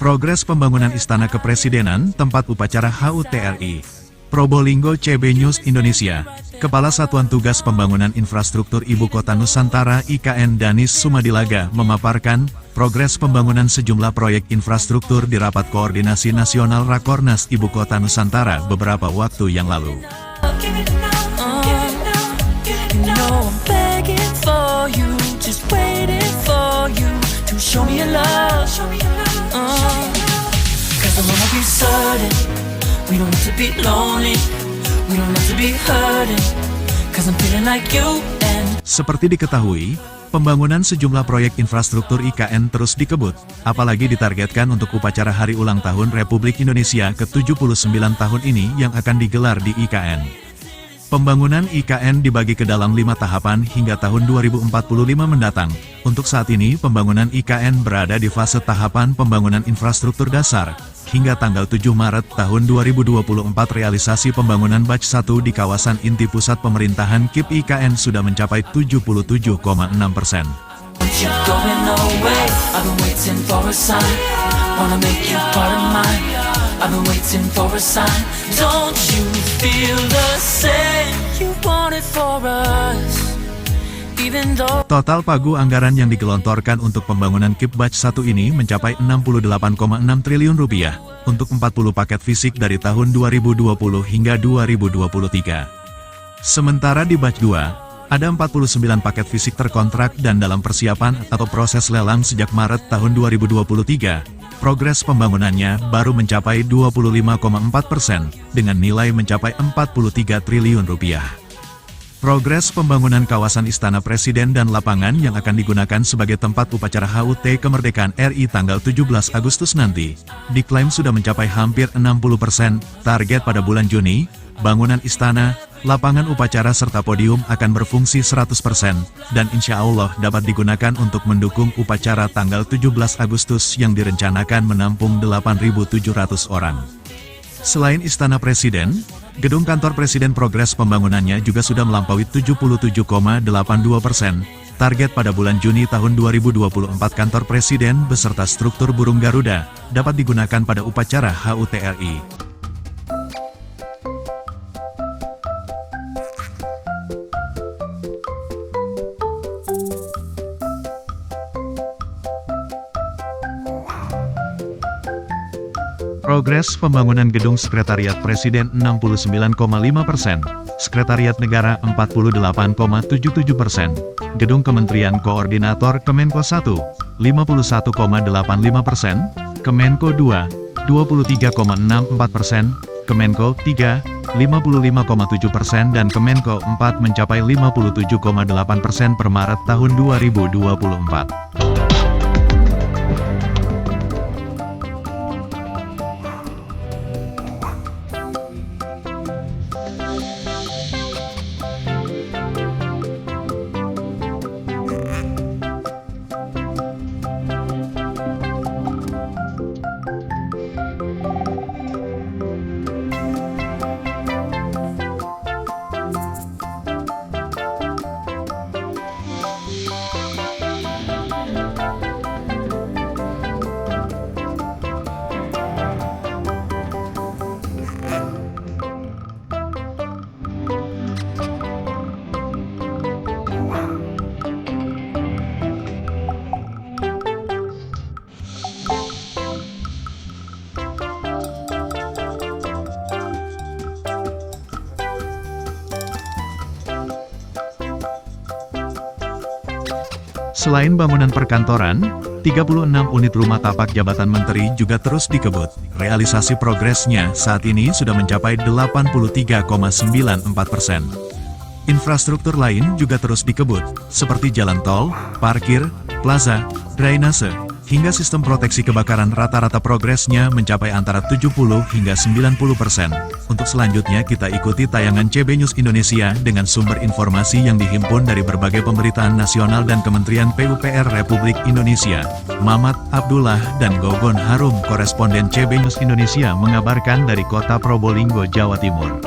Progres pembangunan Istana Kepresidenan, tempat upacara HUT RI. Probolinggo CB News Indonesia. Kepala Satuan Tugas Pembangunan Infrastruktur Ibu Kota Nusantara IKN Danis Sumadilaga memaparkan progres pembangunan sejumlah proyek infrastruktur di Rapat Koordinasi Nasional Rakornas Ibu Kota Nusantara beberapa waktu yang lalu. We don't have to be lonely, we don't have to be hurting, cause I'm feeling like you and... Seperti diketahui, pembangunan sejumlah proyek infrastruktur IKN terus dikebut, apalagi ditargetkan untuk upacara Hari Ulang Tahun Republik Indonesia ke-79 tahun ini yang akan digelar di IKN. Pembangunan IKN dibagi ke dalam 5 tahapan hingga tahun 2045 mendatang. Untuk saat ini, pembangunan IKN berada di fase tahapan pembangunan infrastruktur dasar. Hingga tanggal 7 Maret tahun 2024 realisasi pembangunan batch 1 di kawasan inti pusat pemerintahan KIP IKN sudah mencapai 77,6%. Total pagu anggaran yang digelontorkan untuk pembangunan KIP batch 1 ini mencapai 68,6 triliun rupiah untuk 40 paket fisik dari tahun 2020 hingga 2023. Sementara di batch 2, ada 49 paket fisik terkontrak dan dalam persiapan atau proses lelang sejak Maret tahun 2023. Progres pembangunannya baru mencapai 25,4% dengan nilai mencapai 43 triliun rupiah. Progres pembangunan kawasan Istana Presiden dan lapangan yang akan digunakan sebagai tempat upacara HUT Kemerdekaan RI tanggal 17 Agustus nanti, diklaim sudah mencapai hampir 60%, target pada bulan Juni, bangunan istana, lapangan upacara serta podium akan berfungsi 100%, dan insya Allah dapat digunakan untuk mendukung upacara tanggal 17 Agustus yang direncanakan menampung 8.700 orang. Selain Istana Presiden, gedung kantor Presiden progres pembangunannya juga sudah melampaui 77,82%. Target pada bulan Juni tahun 2024 kantor Presiden beserta struktur burung Garuda dapat digunakan pada upacara HUT RI. Progres pembangunan gedung Sekretariat Presiden 69,5%, Sekretariat Negara 48,77%, Gedung Kementerian Koordinator Kemenko 1, 51,85%, Kemenko 2, 23,64%, Kemenko 3, 55,7% dan Kemenko 4 mencapai 57,8% per Maret tahun 2024. Selain bangunan perkantoran, 36 unit rumah tapak jabatan menteri juga terus dikebut. Realisasi progresnya saat ini sudah mencapai 83,94%. Infrastruktur lain juga terus dikebut, seperti jalan tol, parkir, plaza, drainase, hingga sistem proteksi kebakaran. Rata-rata progresnya mencapai antara 70 hingga 90%. Untuk selanjutnya kita ikuti tayangan CB News Indonesia dengan sumber informasi yang dihimpun dari berbagai pemberitaan nasional dan Kementerian PUPR Republik Indonesia. Mamat Abdullah dan Gogon Harum, koresponden CB News Indonesia mengabarkan dari kota Probolinggo, Jawa Timur.